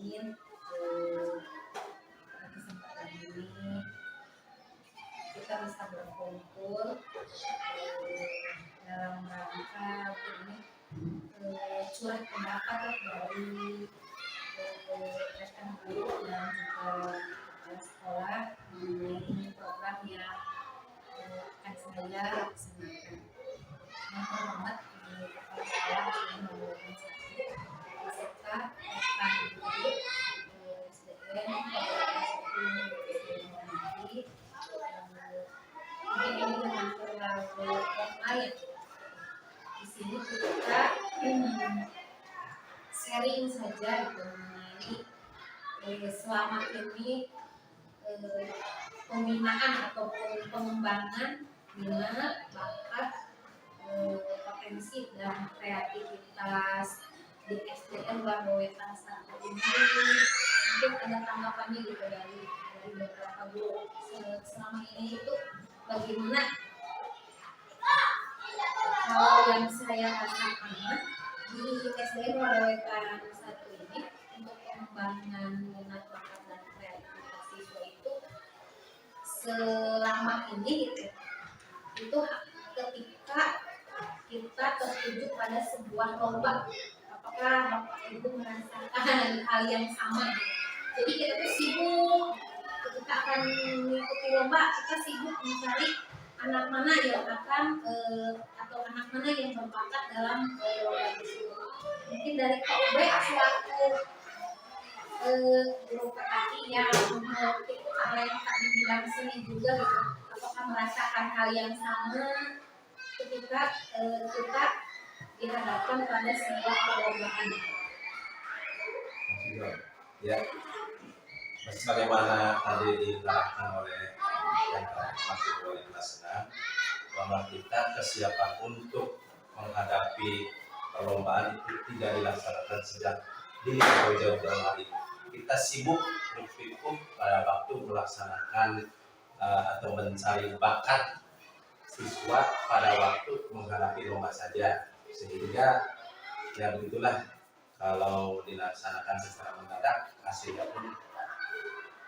ingin kesempatan ini kita bisa berkumpul dalam rangka ini curah pendapat dari rekan guru dan juga sekolah mengenai program yang akan saya laksanakan. Yang terhormat di kepala sekolah yang mengorganisasi beserta rekan guru SDM nanti mungkin ini dengan terlalu lain. Di sini kita sharing saja mengenai selama ini pembinaan ataupun pengembangan minat, bakat, potensi dan kreativitas di SDN Warowetan 1 ini. Mungkin ada tanggapannya gitu dari beberapa guru selama ini itu bagaimana. Kalau yang saya rasakan di SDN Warowetan 1 ini untuk pengembangan minat, bakat dan kreativitas siswa itu selama ini gitu, itu ketika kita tertuju pada sebuah lomba, apakah Bapak Ibu merasakan hal yang sama? Jadi kita tuh sibuk ketika akan mengikuti lomba, kita sibuk mencari anak mana yang akan atau anak mana yang berbakat dalam lomba tersebut. Mungkin dari Pak Ube selaku guru PKI yang mengerti hal yang tadi bilang seni juga gitu, apakah merasakan hal yang sama ketika kita dihadapkan pada sebuah perlombaan? Ya, sebagaimana tadi diterangkan oleh yang terhormat oleh Mas Senang, bahwa kita kesiapan untuk menghadapi perlombaan itu tidak dilaksanakan sejak dini atau jauh-jauh hari. Kita sibuk berpikir pada waktu melaksanakan atau mencari bakat siswa pada waktu menghadapi lomba saja, sehingga ya begitulah, kalau dilaksanakan secara mendadak hasilnya pun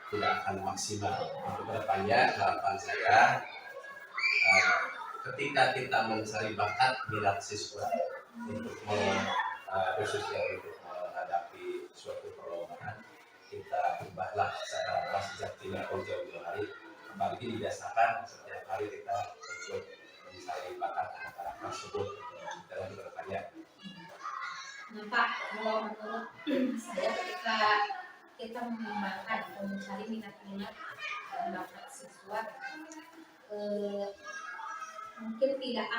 tidak akan maksimal. Untuk kedepannya harapan saya ketika kita mencari bakat minat siswa untuk khususnya untuk menghadapi suatu perlombaan, kita ubahlah cara sejak dini atau jauh-jauh hari, apalagi didasarkan setiap hari kita untuk mencari bakat anak-anak tersebut dalam kedepannya. Nah Pak, kalau menurut saya ketika kita mengembangkan atau mencari minat-minat dan bakat siswa, mungkin tidak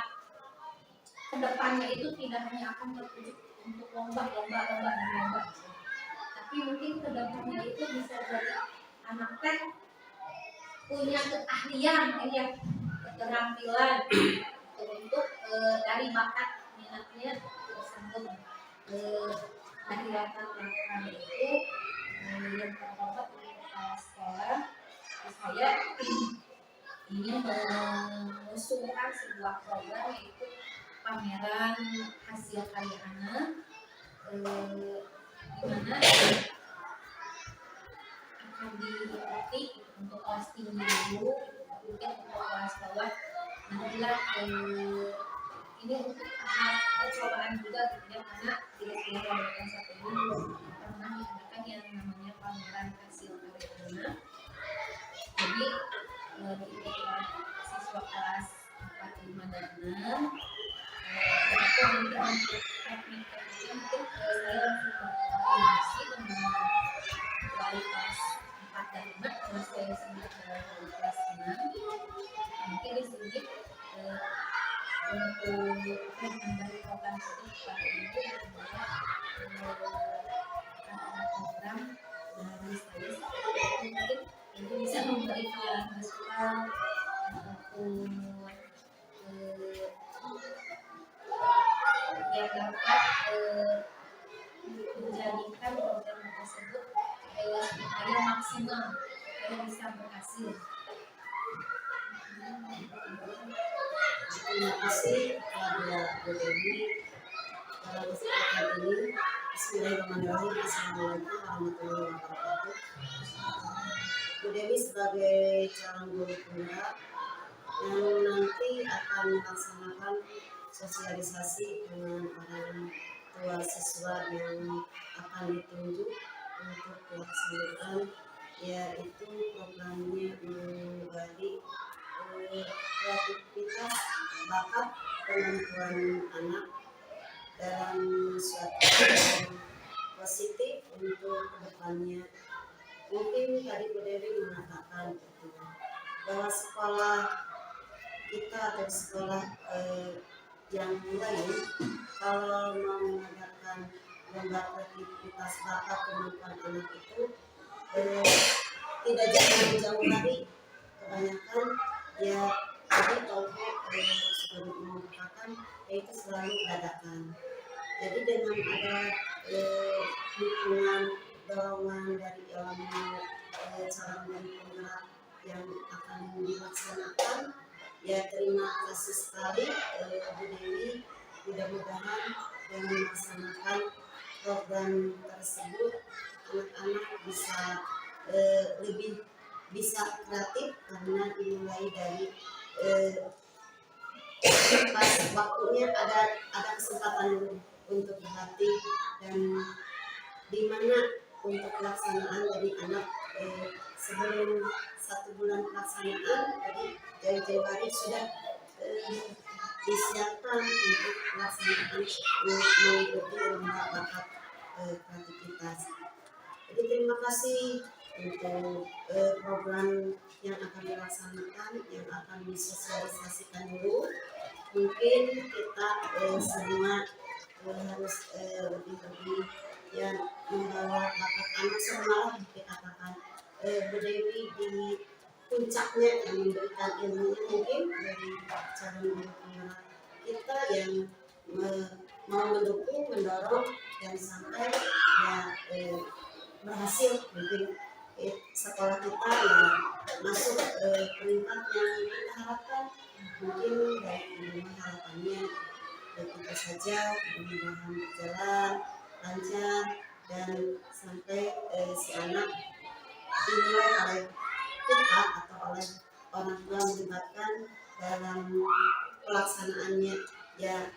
kedepannya itu tidak hanya akan tertuju untuk lomba, tapi mungkin kedepannya itu bisa jadi anak teh punya keahlian, keterampilan untuk dari bakat minatnya tersebut. Dari latar belakang itu yang terdapat di kepala sekolah, saya ingin mengusulkan sebuah program yaitu pameran hasil karya anak, di mana akan diikuti untuk kelas tinggi dulu, kemudian untuk kelas bawah nantilah ini untuk tahap percobaan juga gitu ya, karena di SDN Warowetan 1 ini pernah diadakan yang namanya pameran hasil karya anak. Jadi diikuti siswa kelas 4, 5, dan 6. Itu untuk teknik-tekniknya mungkin saya langsung berkoordinasi dengan wali kelas 4 dan 5 karena saya sendiri dari kelas 6. Mungkin di sini untuk memberi program itu kepada ibu program dari saya, mungkin ibu bisa memberikan masukan ataupun yang dapat menjadikan program tersebut supaya maksimal, supaya bisa berhasil. Terima kasih kepada Bu Dewi. Seperti ini Bismillahirrahmanirrahim. Assalamualaikum warahmatullahi wabarakatuh. Bu Dewi sebagai calon guru penggerak yang nanti akan melaksanakan sosialisasi dengan orang tua siswa yang akan ditunjuk untuk pelaksanaan, yaitu programnya menggali kreativitas bakat kemampuan anak dalam suatu yang positif untuk kedepannya. Mungkin tadi Bu Dewi mengatakan bahwa sekolah kita atau sekolah yang lain kalau mau mengadakan lomba kreativitas bakat kemampuan anak itu tidak jauh hari, kebanyakan ya tadi kalau sudah mengatakan itu selalu dadakan. Jadi dengan ada dukungan dorongan dari ilmu calon dari penggerak yang akan dilaksanakan, ya terima kasih sekali Bu Dewi. Mudah-mudahan dengan melaksanakan program tersebut anak-anak bisa lebih bisa kreatif karena dimulai dari pas waktunya ada kesempatan untuk berlatih, dan di mana untuk pelaksanaan dari anak sebelum 1 bulan pelaksanaan dari jauh-jauh hari sudah disiapkan untuk pelaksanaan mengikuti lomba bakat kreativitas. Jadi terima kasih untuk program yang akan dilaksanakan, yang akan disosialisasikan dulu. Mungkin kita semua harus lebih ya membawa bakat anak semua, dikatakan Bu Dewi di puncaknya yang memberikan ilmunya mungkin dari calon guru penggerak kita yang mau mendukung, mendorong dan sampai ya berhasil mungkin sekolah kita ya masuk peringkat yang kita harapkan. Mungkin dari harapannya tentu saja mudah-mudahan berjalan lancar dan sampai si anak dinilai oleh kita atau oleh orang tua melibatkan dalam pelaksanaannya ya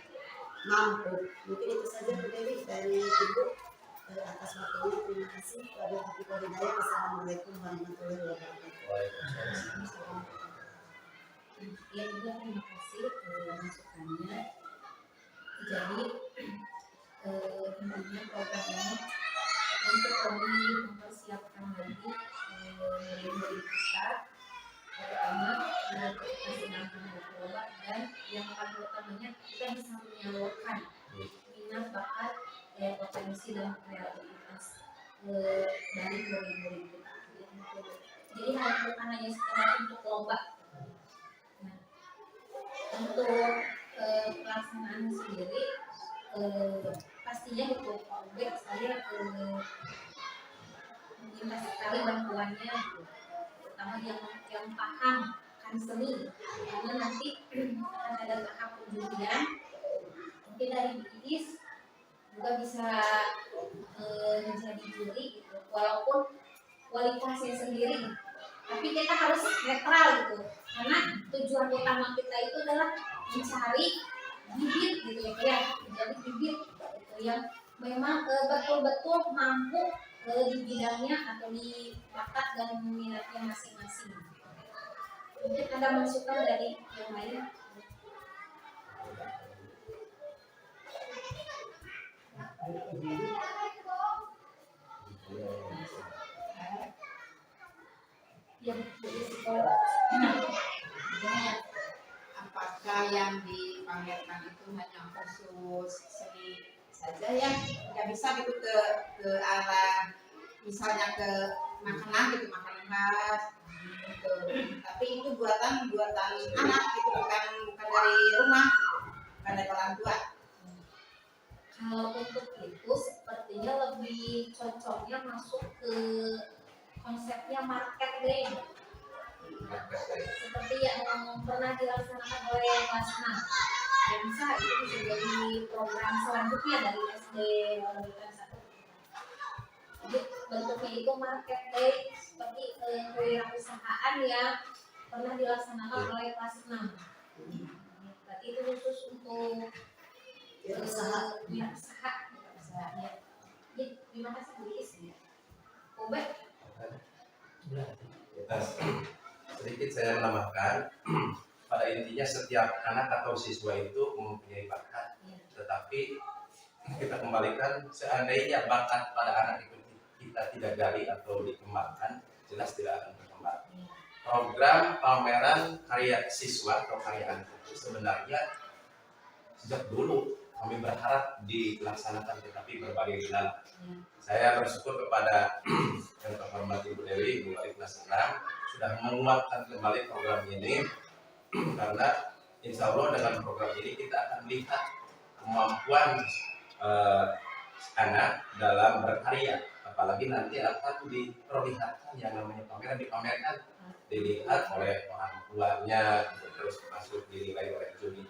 mampu. Mungkin itu saja Bu Dewi dari Ibu atas waktunya. Terima kasih. Wassalamualaikum warahmatullahi wabarakatuh. Ya juga terima kasih masukannya. Jadi intinya program ini untuk lebih mempersiapkan lagi murid-murid kita, terutama ketika sedang mencoba, dan yang paling utamanya kita bisa menyalurkan minat bakat potensi dan kreativitas dari murid-murid kita. Jadi bukan hanya sekedar untuk lomba. Nah, untuk pelaksanaan sendiri pastinya untuk feedback saya minta sekali bantuannya gitu, terutama yang paham kan seni, karena nanti akan ada tahap penjulian. Mungkin dari BIS juga bisa menjadi juri gitu, walaupun kualitasnya sendiri, tapi kita harus netral gitu, karena tujuan utama kita itu adalah mencari bibit gitu ya, menjadi bibit gitu yang memang betul-betul mampu di bidangnya atau di bakat dan minatnya masing-masing. Mungkin ada masukan dari yang lain. Yang apakah yang dipamerkan itu hanya khusus seni saja ya, nggak bisa gitu ke arah misalnya ke makanan gitu, makanan khas gitu. Tapi itu buatan anak gitu, bukan dari rumah, bukan dari orang tua. Kalau untuk itu sepertinya lebih cocoknya masuk ke konsepnya market day, seperti yang pernah dilaksanakan oleh Basna. Ya bisa itu bisa jadi program selanjutnya dari SD pendidikan 1 Jadi bentuknya itu marketplace seperti kewirausahaan yang pernah dilaksanakan oleh kelas 6. Berarti itu khusus untuk Usaha. wirausaha ya. Jadi terima kasih Bu Is ya. Kobe. Sedikit saya menambahkan, pada intinya setiap anak atau siswa itu mempunyai bakat, tetapi kita kembalikan seandainya bakat pada anak itu kita tidak gali atau dikembangkan, jelas tidak akan berkembang. Program pameran karya siswa atau karya anak itu sebenarnya sejak dulu kami berharap dilaksanakan, tetapi berbagai kendala. Saya bersyukur kepada yang terhormat Ibu Dewi, Ibu Wali kelas 6 sudah menguatkan kembali program ini, karena insya Allah dengan program ini kita akan lihat kemampuan anak dalam berkarya, apalagi nanti akan diperlihatkan yang namanya pameran, dipamerkan, dilihat oleh orang tuanya, terus masuk dinilai oleh juri.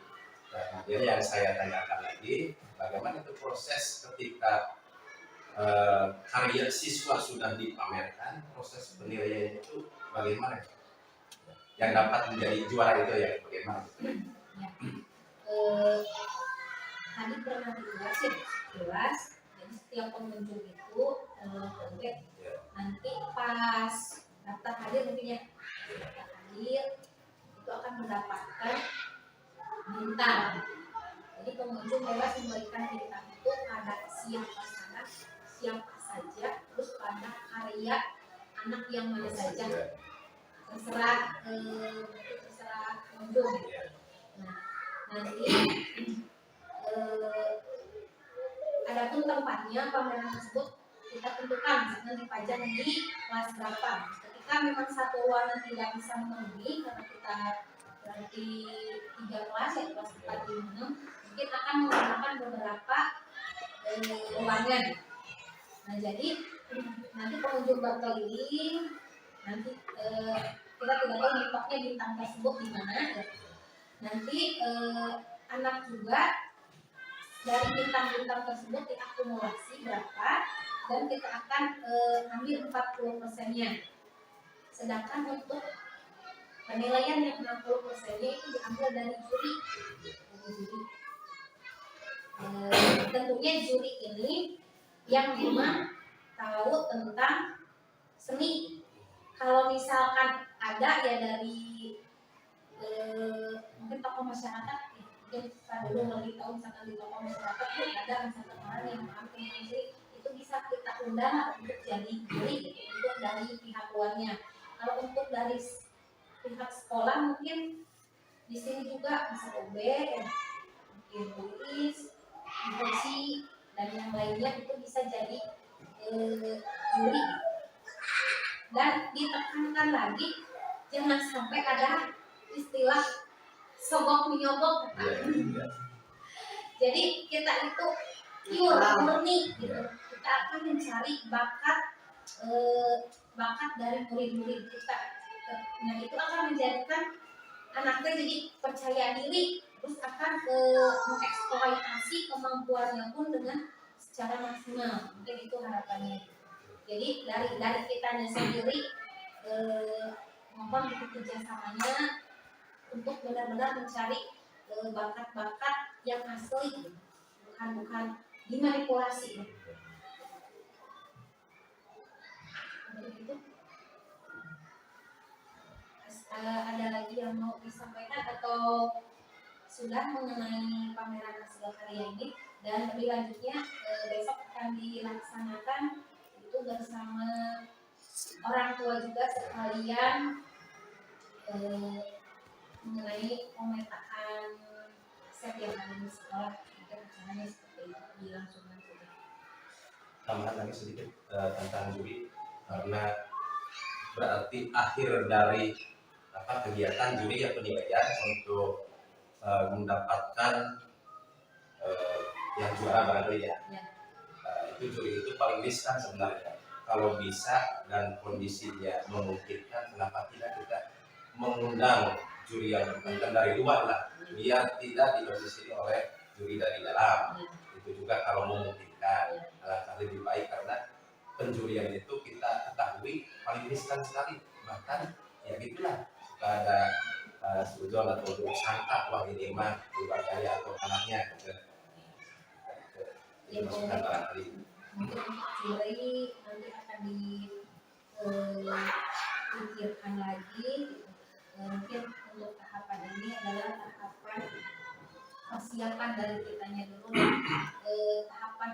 Dan kemudian yang saya tanyakan lagi, bagaimana itu proses ketika karya siswa sudah dipamerkan, proses penilaian itu bagaimana? Yang dapat menjadi juara itu ya bagaimana? Tadi pernah dijelasin jelas, jadi setiap pengunjung itu nanti pas daftar hadir mungkin ya, daftar hadir itu akan mendapatkan bintang. Jadi pengunjung bebas memberikan bintang itu pada siapa saja, terus pada karya anak yang mana saja, terserah pengunjung. Nah, nanti adapun tempatnya pameran tersebut kita tentukan, misalnya dipajang di kelas berapa. Ketika memang satu ruangan tidak bisa memenuhi karena kita berarti 3 kelas ya, kelas 4 di 6, mungkin akan menggunakan beberapa ruangan. Nah, jadi nanti pengunjung berkeliling, nanti kita tidak tahu mentoknya bintang tersebut di mana. Nanti anak juga dari bintang-bintang tersebut diakumulasi berapa, dan kita akan ambil 40%-nya. Sedangkan untuk penilaian yang 60%-nya itu diambil dari juri. Tentunya juri ini yang memang tahu tentang seni. Kalau misalkan ada ya dari mungkin tokoh masyarakat, mungkin kita dulu lebih tahu misalkan di tokoh masyarakat itu ada misalkan orang yang paham tentang seni, itu bisa kita undang untuk jadi juri gitu, untuk dari pihak luarnya. Kalau untuk dari pihak sekolah mungkin di sini juga bisa OB, mungkin tulis, infeksi dan yang lainnya itu bisa jadi juri. Dan ditekankan lagi jangan sampai ada istilah sogok menyogok. Jadi kita itu pure murni gitu. Kita akan mencari bakat dari murid-murid kita. Nah, itu akan menjadikan anaknya jadi percaya diri, terus akan mengeksploitasi kemampuannya pun dengan secara maksimal. Mungkin itu harapannya. Jadi dari kitanya sendiri mohon kerjasamanya untuk benar-benar mencari bakat-bakat yang asli, bukan dimanipulasi. Begitu. Ada lagi yang mau disampaikan atau sudah mengenai pameran hasil karya ini? Dan lebih lanjutnya besok akan dilaksanakan itu bersama orang tua juga sekalian mengenai pemetaan set yang ada di sekolah. Mungkin acaranya seperti itu dilangsungkan juga. Tambahan lagi sedikit tentang juri, karena berarti akhir dari kegiatan juri ya penilaian untuk mendapatkan yang juara barangkali ya. Itu juri itu paling riskan sebenarnya. Kalau bisa dan kondisinya memungkinkan, kenapa tidak kita mengundang juri yang bukan dari luar lah, biar tidak didominasi oleh juri dari dalam. Itu juga kalau memungkinkan, alangkah lebih baik, karena penjurian itu kita ketahui paling riskan sekali, bahkan ya gitulah suka ada suzon atau sangka wah ini mah keluarga atau anaknya gitu. Ya, Dimasukkan barangkali. mungkin untuk juri nanti akan dipikirkan lagi gitu. Mungkin untuk tahapan ini adalah tahapan persiapan dari kitanya dulu dan tahapan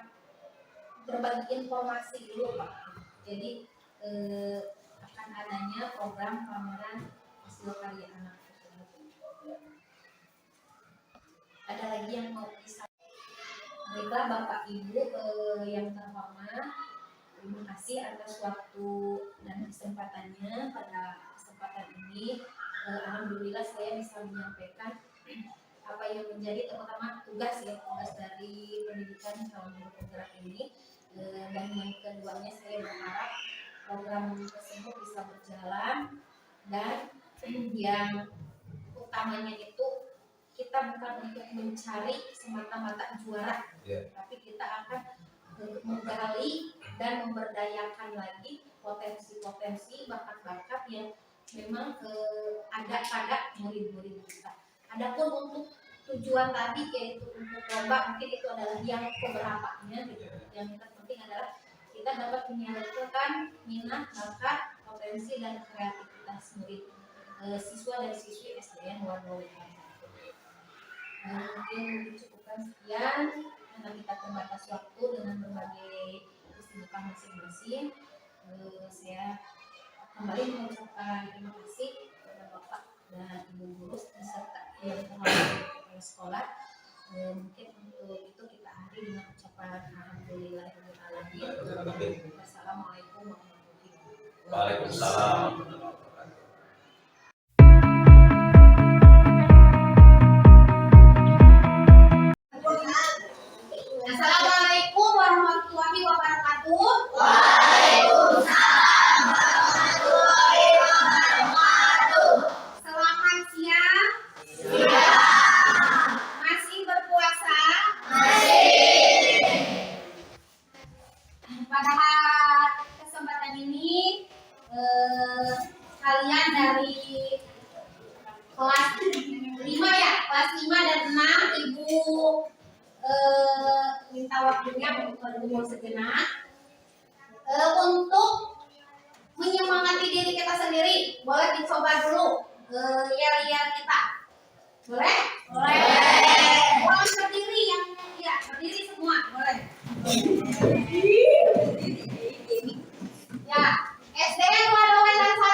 berbagi informasi dulu Pak. Jadi akan adanya program pameran hasil karya anak. Ada lagi yang mau disampaikan? Baiklah Bapak Ibu yang terhormat, terima kasih atas waktu dan kesempatannya pada kesempatan ini. Alhamdulillah saya bisa menyampaikan apa yang menjadi terutama tugas dari pendidikan calon guru penggerak ini. Dan yang keduanya saya berharap program tersebut bisa berjalan dan yang utamanya itu kita bukan untuk mencari semata-mata juara, tapi kita akan menggali dan memberdayakan lagi potensi-potensi bakat-bakat yang memang ada pada murid-murid kita. Adapun untuk tujuan tadi yaitu untuk lomba mungkin itu adalah yang keberapanya gitu. Yang kita penting adalah kita dapat menyalurkan minat, bakat, potensi dan kreativitas murid siswa dan siswi SDN Wadowe. Mungkin dicukupkan sekian karena kita terbatas waktu dengan berbagai kesibukan masing-masing. Saya kembali mengucapkan terima kasih kepada Bapak dan Ibu guru beserta yang terhormat kepala sekolah. Mungkin untuk itu kita akhiri dengan ucapan alhamdulillahirobbilalamin. Wassalamualaikum warahmatullahi wabarakatuh. Waalaikumsalam. Assalamualaikum warahmatullahi wabarakatuh. Selamat siang. Masih berpuasa? Pada kesempatan ini kalian dari kelas 5 ya, kelas 5 dan 6 Ibu minta waktunya untuk bergumul sejenak untuk menyemangati diri kita sendiri. Boleh dicoba dulu yel-yel kita. Boleh? Boleh. Boleh berdiri yang ya berdiri semua boleh. Ya, SDN Wadowe dan 1.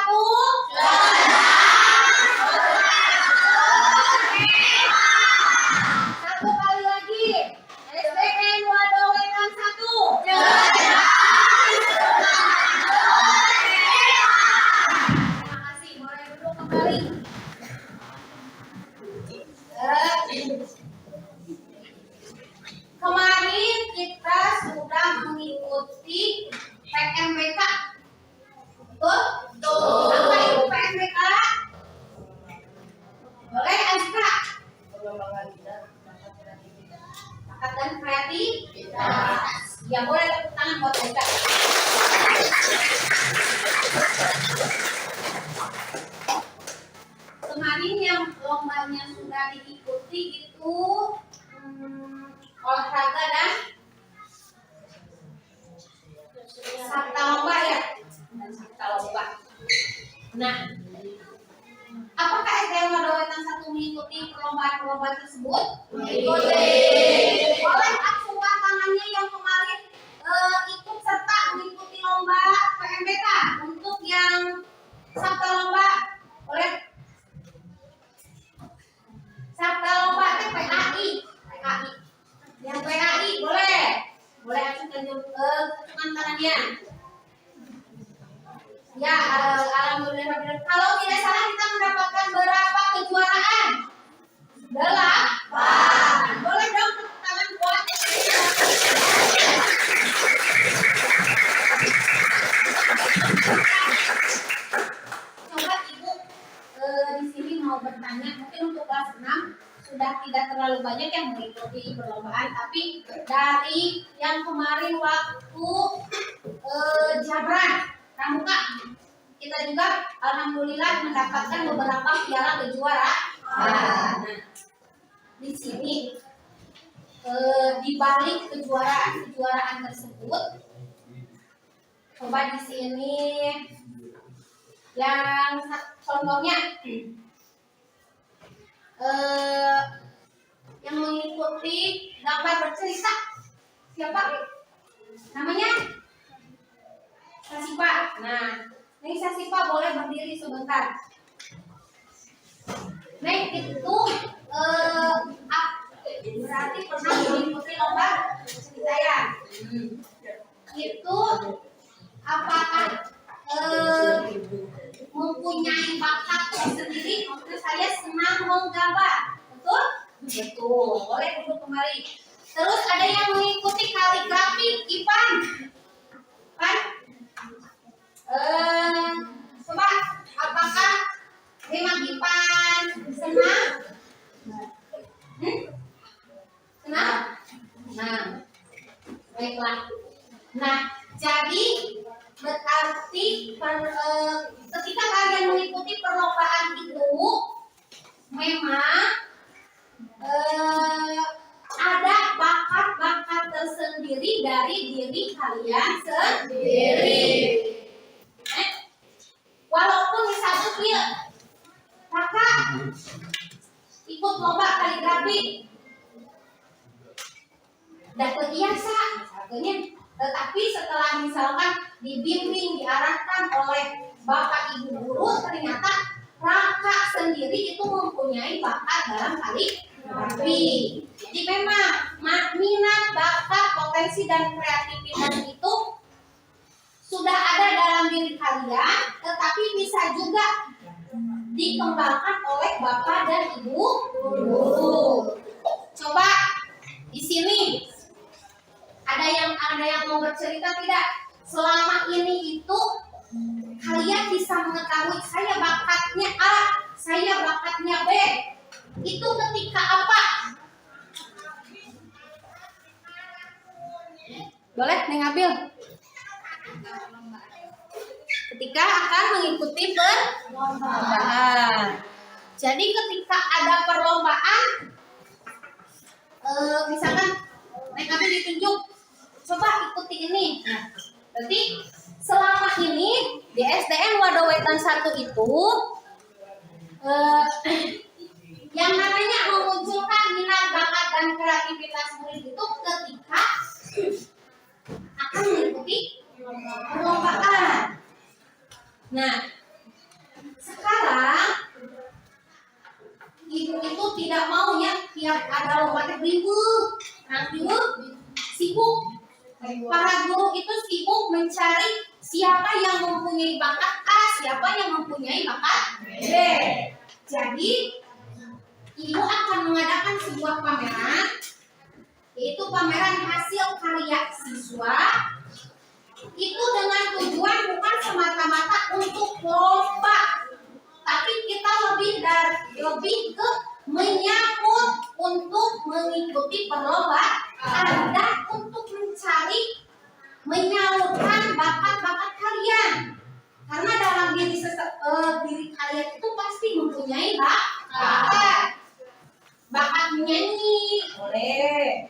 Satu kali lagi. SDN Wadowe dan 1. Terima kasih. Boleh duduk kembali. Kemarin kita sudah mengikuti PMBK. Betul? Apa itu PMBK? Boleh Azka? Bakat dan kreativitas. Ya boleh tepuk tangan buat Azka. Kemarin yang lombanya sudah diikuti itu olahraga dan sabta lomba ya, dan sabta lomba. Nah, apakah SDN Wadowe dan 1 mengikuti perlombaan-perlombaan tersebut? Mengikuti. Boleh angkat tangannya yang kemarin ikut serta mengikuti lomba PMBK. Untuk yang sabta lomba, boleh? Sabta lomba itu PAI. Yang PAI boleh. Boleh acungkan tangannya. Ya, alhamdulillah. Kalau tidak salah kita mendapatkan berapa kejuaraan? 8. Boleh dong tepuk tangan buat coba Ibu di sini mau bertanya, mungkin untuk kelas 6 sudah tidak terlalu banyak yang mengikuti perlombaan, tapi dari dari yang kemarin waktu Jabran Pramuka, kita juga alhamdulillah mendapatkan beberapa piala kejuaraan. Nah, di sini di balik kejuaraan tersebut, coba di sini yang contohnya yang mengikuti gambar bercerita siapa namanya? Sasipa. Nah, ini Sasipa boleh berdiri sebentar. Neng itu berarti pernah mengikuti lomba cerita ya? Itu apakah mempunyai bakat tersendiri? Maksudnya saya senang menggambar, betul? Betul. Boleh duduk kembali. Terus ada yang mengikuti kaligrafi, Ipan? Kan? Coba, apakah memang Ipan senang? Senang? Nah, baiklah. Nah, jadi berarti ketika kalian mengikuti perlombaan itu memang ada bakat-bakat tersendiri dari diri kalian sendiri. Walaupun misalnya dia kakak ikut lomba kaligrafi dan terbiasa misalnya, tetapi setelah misalkan dibimbing, diarahkan oleh bapak ibu guru, ternyata kakak sendiri itu mempunyai bakat dalam kaligrafi. Jadi memang minat, bakat, potensi dan kreativitas itu sudah ada dalam diri kalian, tetapi bisa juga dikembangkan oleh bapak dan ibu guru. Coba di sini ada yang mau bercerita tidak? Selama ini itu kalian bisa mengetahui saya bakatnya A, saya bakatnya B. Itu ketika apa? Boleh, Neng Abil? Ketika akan mengikuti perlombaan. Jadi ketika ada perlombaan, misalkan Neng Abil ditunjuk, coba ikuti ini. Nah, berarti selama ini di SDN Wadowetan 1 itu yang namanya memunculkan minat, bakat dan kreativitas murid itu ketika akan mengikuti perlombaan. Nah, sekarang ibu itu tidak mau ya tiap ada lomba ribut, sibuk. Para guru itu sibuk mencari siapa yang mempunyai bakat A, siapa yang mempunyai bakat B. Jadi ibu akan mengadakan sebuah pameran, yaitu pameran hasil karya siswa. Itu dengan tujuan bukan semata-mata untuk lomba, tapi kita lebih ke menyambut untuk mengikuti perlombaan dan untuk mencari menyalurkan bakat-bakat kalian. Karena dalam diri kalian itu pasti mempunyai bakat. Bakat menyanyi, boleh.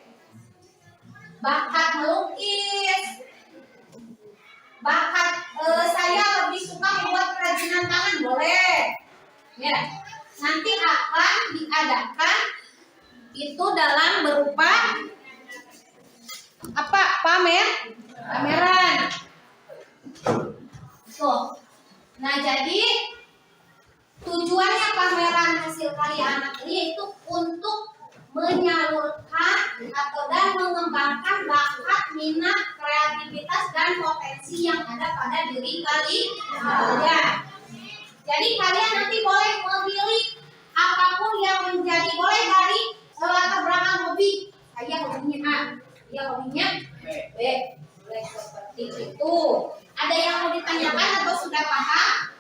Bakat melukis. Bakat saya lebih suka membuat kerajinan tangan, boleh. Ya, nanti akan diadakan itu dalam berupa apa? Pameran. Tuh. Nah, jadi tujuannya pameran hasil karya anak ini yaitu untuk menyalurkan atau dan mengembangkan bakat, minat, kreativitas dan potensi yang ada pada diri kalian. Jadi kalian nanti boleh memilih apapun yang menjadi, boleh dari latar belakang hobi. Saya hobinya A, dia hobinya B. Boleh seperti itu. Ada yang mau ditanyakan atau sudah paham?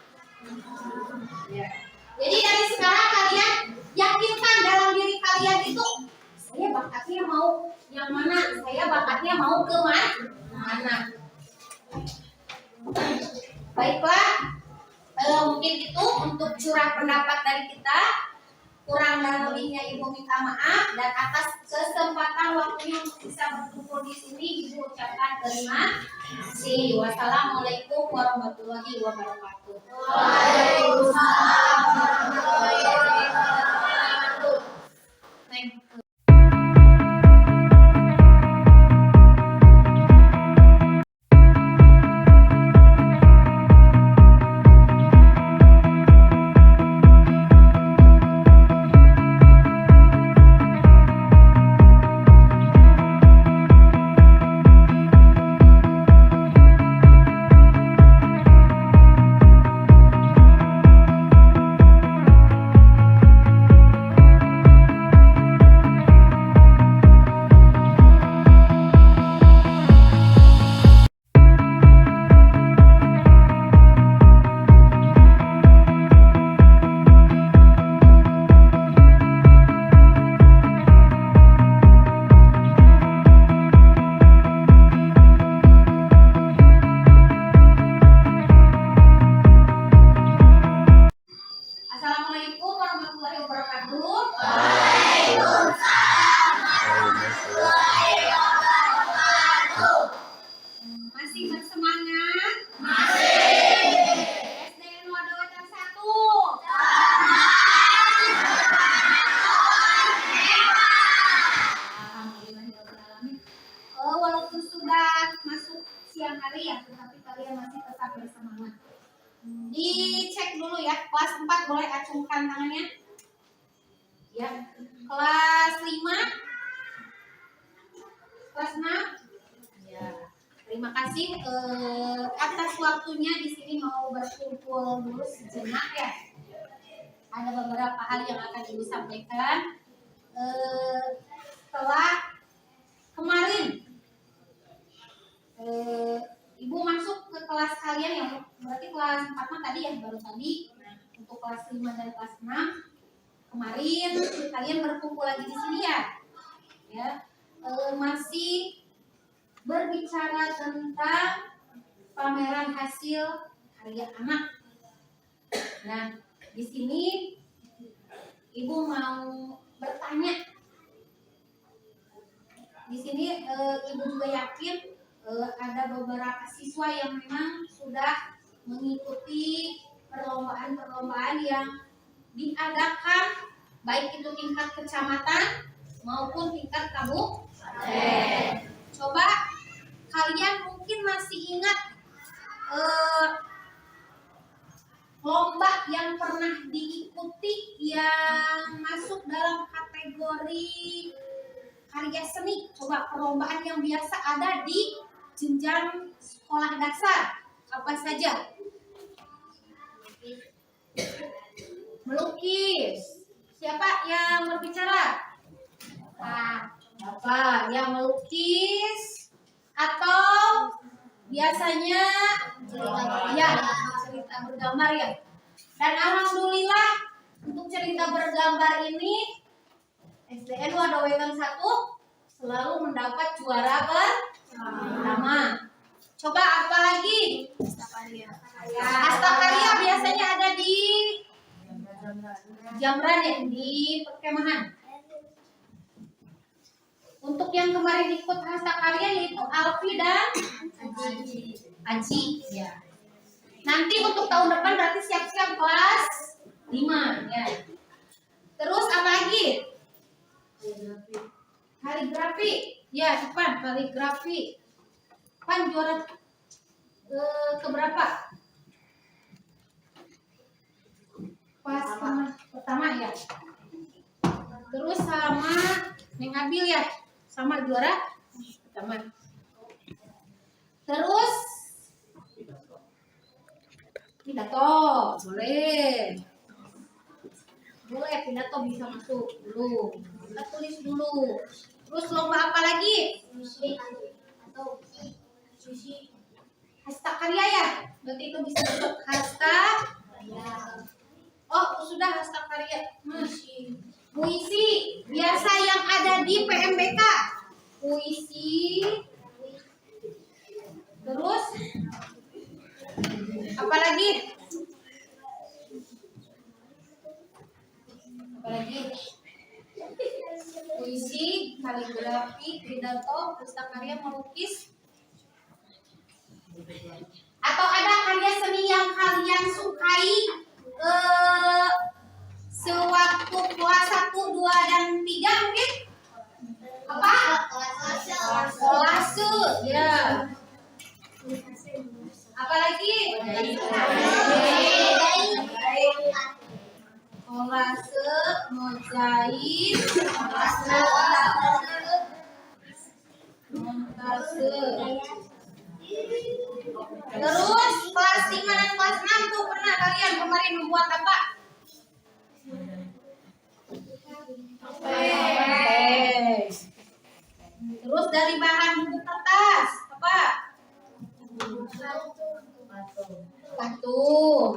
Ya. Jadi dari sekarang kalian yakinkan dalam diri kalian itu, saya Saya bakatnya mau yang mana? Saya bakatnya mau ke mana? Baiklah, mungkin itu untuk curah pendapat dari kita. Kurang dan lebihnya Ibu minta maaf, dan atas kesempatan waktunya untuk bisa berkumpul di sini Ibu ucapkan terima kasih. Wassalamualaikum warahmatullahi wabarakatuh. Waalaikumsalam warahmatullahi wabarakatuh. Assalamualaikum warahmatullahi wabarakatuh. Masih bersemangat? SDN Wadowetan 1. Alhamdulillahirrahmanirrahim. Walaupun sudah masuk siang hari ya, tetapi kalian masih tetap bersemangat. Dicek dulu ya, kelas 4 boleh acungkan tangannya. Ya, kelas 5, kelas 6. Ya, terima kasih atas waktunya di sini mau berkumpul dulu sejenak ya. Ada beberapa hal yang akan Ibu sampaikan. Setelah kemarin Ibu masuk ke kelas kalian yang berarti kelas 4 mah tadi ya, baru tadi. Untuk kelas 5 dan kelas 6 kemarin kalian berkumpul lagi di sini ya. Ya, masih berbicara tentang pameran hasil karya anak. Nah, di sini Ibu mau bertanya. Di sini Ibu juga yakin ada beberapa siswa yang memang sudah mengikuti perlombaan-perlombaan yang diadakan, baik itu tingkat kecamatan maupun tingkat kabupaten. Coba kalian mungkin masih ingat lomba yang pernah diikuti yang masuk dalam kategori karya seni. Coba perlombaan yang biasa ada di jenjang sekolah dasar apa saja? Melukis. Siapa yang berbicara? Bapak yang melukis atau biasanya cerita bergambar ya. Dan alhamdulillah untuk cerita bergambar ini SDN Wadowetan 1 selalu mendapat juara pertama. Coba apa lagi? Hastakarya biasanya ada di Jamran ya, di perkemahan. Untuk yang kemarin ikut hastakarya yaitu Alfi dan Aji ya. Nanti untuk tahun depan berarti siap-siap kelas 5 ya. Terus apa lagi? Kaligrafi. Ya, cepat kaligrafi. Pan juara keberapa? Pas pertama ya. Terus sama Neng Abil ya, sama juara pertama. Terus pidato, boleh. Boleh pidato bisa masuk dulu. Kita tulis dulu. Terus lomba apa lagi? Atau hastakarya ya? Berarti itu bisa masuk hastakarya. Oh, sudah hastakarya. Masih. Puisi biasa yang ada di PMBK. Puisi. Terus apalagi? Puisi, kaligrafi, pidato, pustakarya, melukis. Atau ada karya seni yang kalian sukai sewaktu kelas 1, 2, dan 3 mungkin? Apa? Kolase, ya. Apalagi? Kolase, mozaik, montase. Terus kelas 5 dan kelas 6 tuh pernah kalian kemarin membuat apa? Terus dari bahan buku kertas apa? Patung.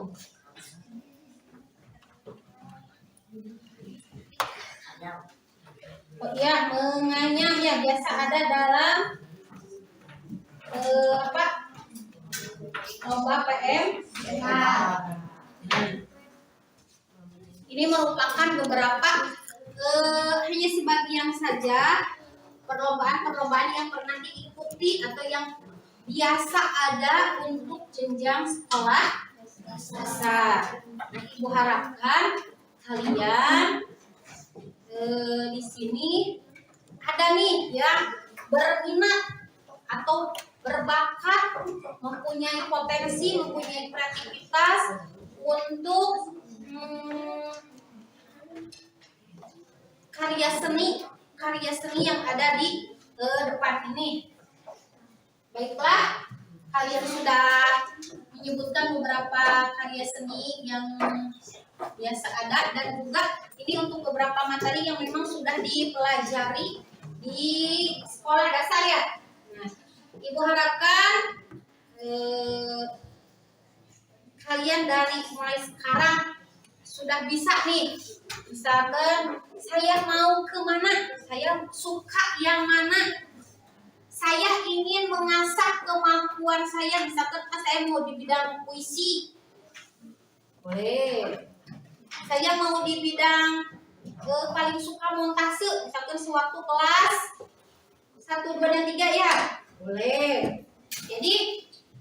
Oh iya, menganyam ya biasa ada dalam apa? Lomba PMBK. Ini merupakan beberapa hanya sebagian saja perlombaan-perlombaan yang pernah diikuti atau yang biasa ada untuk jenjang sekolah dasar. Nah, Ibu harapkan kalian di sini ada nih yang berminat atau berbakat, mempunyai potensi, mempunyai kreativitas untuk karya seni yang ada di depan ini. Baiklah, kalian sudah menyebutkan beberapa karya seni yang biasa ada dan juga ini untuk beberapa materi yang memang sudah dipelajari di sekolah dasar ya. Nah, Ibu harapkan kalian dari mulai sekarang sudah bisa nih, misalkan saya mau kemana, saya suka yang mana, saya ingin mengasah kemampuan saya, misalkan saya mau di bidang puisi, boleh. Saya mau di bidang paling suka montase, misalkan sewaktu kelas 1, 2, dan 3 ya, boleh. Jadi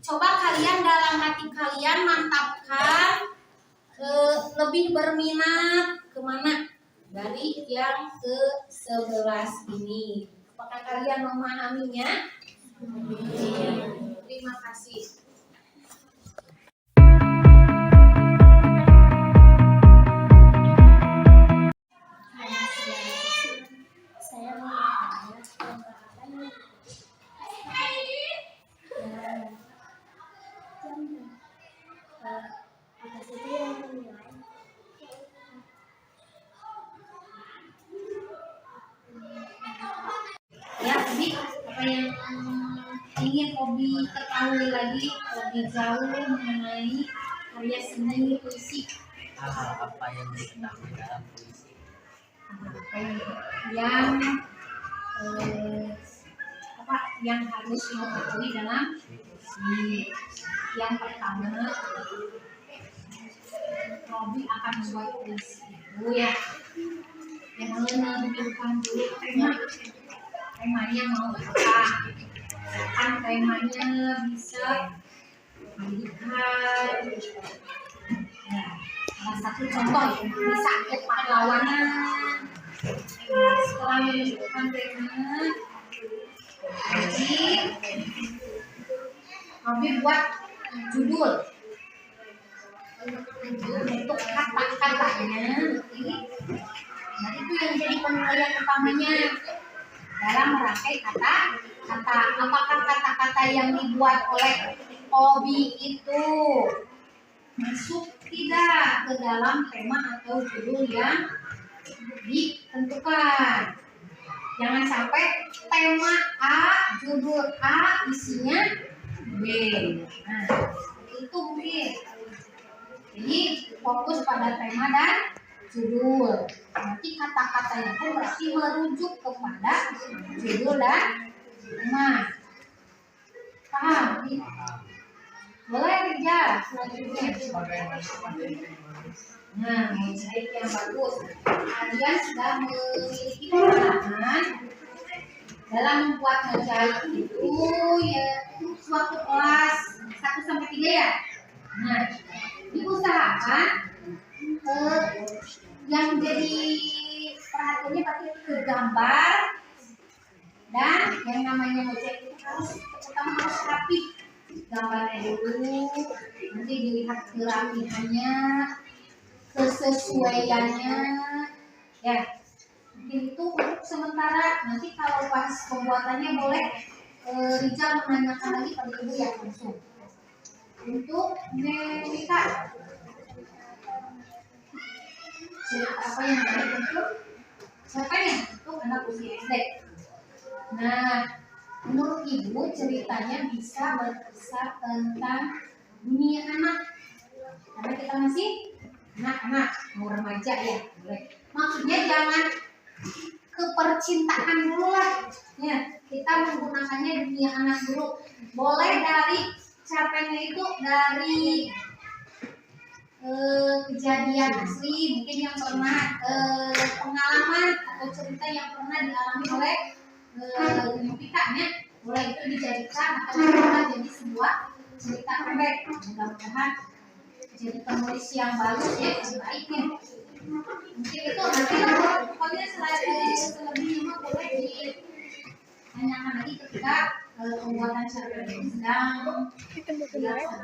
coba kalian dalam hati kalian mantapkan lebih berminat kemana dari yang ke-11 ini. Apakah kalian memahaminya? Terima kasih. Ya, Obi, apa yang ingin Obi ketahui lagi lebih jauh mengenai karya seni puisi? Apa yang diketahui dalam puisi? Yang harus diketahui dalam puisi? Yang pertama, Obi akan membuat puisi itu ya. Yang menentukan dulu temanya mau apa, kan temanya bisa pendidikan. Nah, salah satu contoh bisa kepahlawanan. Setelah menentukan tema, jadi kami buat judul untuk kata-katanya. Nah, itu yang jadi penilaian utamanya dalam merangkai kata-kata. Apakah kata-kata yang dibuat oleh Obi itu masuk tidak ke dalam tema atau judul yang ditentukan? Jangan sampai tema A, judul A, isinya B. Nah, itu mungkin. Jadi fokus pada tema dan judul. Nanti kata-katanya itu berarti merujuk kepada judul dan tema. Paham? Boleh kerja selanjutnya. Nah, mozaik yang bagus. Kalian sudah memiliki pengalaman dalam membuat mozaik itu ya suatu kelas 1 sampai 3 ya. Nah, diusahakan yang jadi perhatiannya pasti ke gambar dan yang namanya mozaik itu pertama harus rapi. Gambarnya dulu, nanti dilihat kerapihannya, kesesuaiannya, ya. Mungkin itu untuk sementara. Nanti kalau pas pembuatannya boleh Rizal menanyakan lagi pada ibu ya langsung. Untuk Melika, cerita apa yang menarik untuk siapa ya? Untuk anak usia SD. Nah, menurut ibu ceritanya bisa berkisah tentang dunia anak, karena kita masih anak-anak, mau remaja ya, boleh. Maksudnya jangan kepercintaan dulu lah, ya. Kita menggunakannya dunia anak dulu. Boleh dari cerpennya itu dari kejadian asli, mungkin yang pernah pengalaman atau cerita yang pernah dialami oleh Pika-nya, boleh itu dijadikan atau dibuat jadi sebuah cerita pendek. Mudah-mudahan jadi penulis yang bagus ya, yang baiknya. Mungkin itu nanti pokoknya selebihnya mah boleh ditanyakan lagi ketika pembuatan cerpen ini sedang dilaksanakan.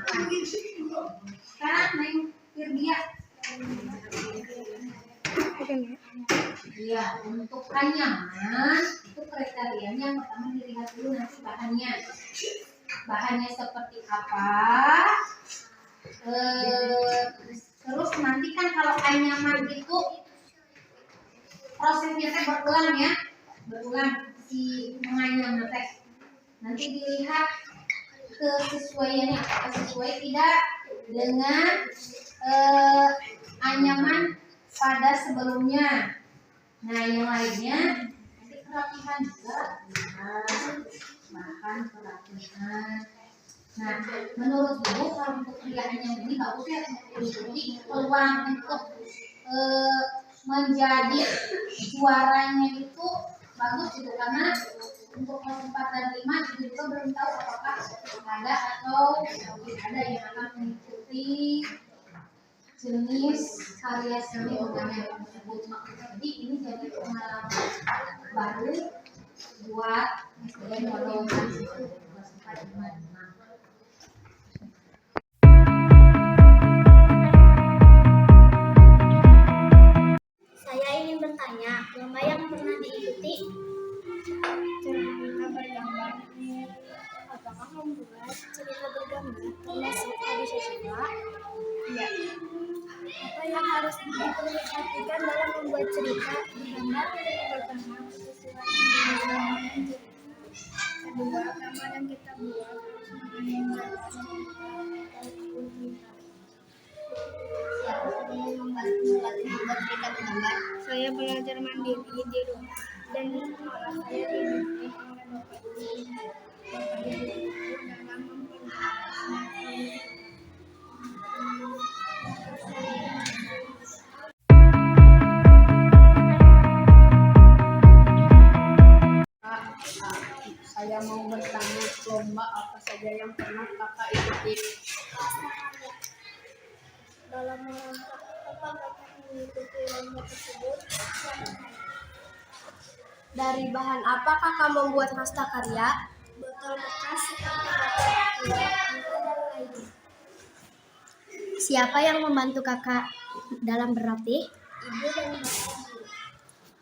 Sekarang Neng Firdia. Iya, untuk anyaman itu kriterianya yang pertama dilihat dulu nanti bahannya. Bahannya seperti apa? Terus nanti kan kalau anyaman itu prosesnya teh berulang ya, berulang si menganyam teh. Nanti dilihat kesesuaiannya apakah sesuai tidak dengan anyaman pada sebelumnya. Nah, yang lainnya nanti kerapihan juga, bahan kerapihan. Nah, menurut ibu kalau untuk pilihannya ini bagus ya, jadi peluang untuk menjadi juaranya itu bagus gitu, karena untuk kelas 4 dan 5 juga belum tahu apakah ada atau tidak ada yang akan mengikuti jenis karya seni ornamen tersebut. Jadi ini jadi pengalaman baru buat SDN walau kelas 4 dan 5. Saya ingin bertanya, lomba yang pernah diikuti cerita bergambar. Apakah membuat cerita bergambar termasuk habis siswa? Ya. Apa yang harus diperhatikan dalam membuat cerita bergambar? Pertama, sesuai. Kedua, gambar yang kita buat harus Saya belajar mandiri di rumah dan di sekolah saya dibimbing oleh Bapak Ibu. Bapak Ibu dalam memperbaiki. Saya mau bertanya, lomba apa saja yang pernah kakak ikuti? Dalam melompat, Bapak mengikuti lomba tersebut. Dari bahan apa kakak membuat prastakarya? Botol bekas, seperti botol dan lainnya. Siapa yang membantu kakak dalam berlatih? Ibu dan bapak.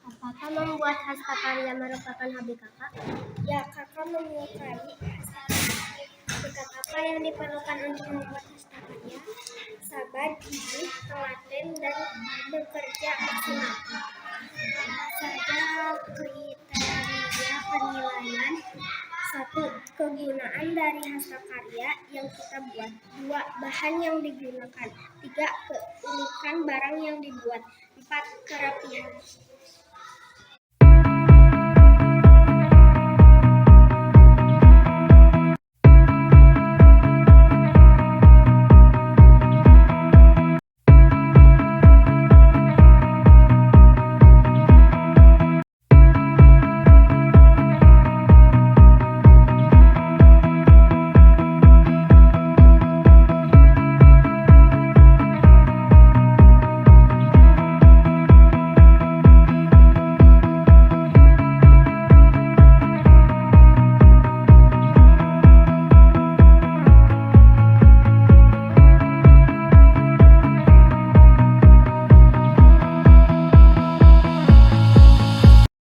Apakah membuat prastakarya merupakan hobi kakak? Ya, kakak menyukai prastakarya. Dekat apa yang diperlukan untuk membuat prastakarya? Sabar, gigih, telaten, dan bekerja maksimal. Apa saja kriteria penilaian 1. Kegunaan dari hastakarya yang kita buat. 2. Bahan yang digunakan. 3. Keunikan barang yang dibuat. 4. Kerapihan.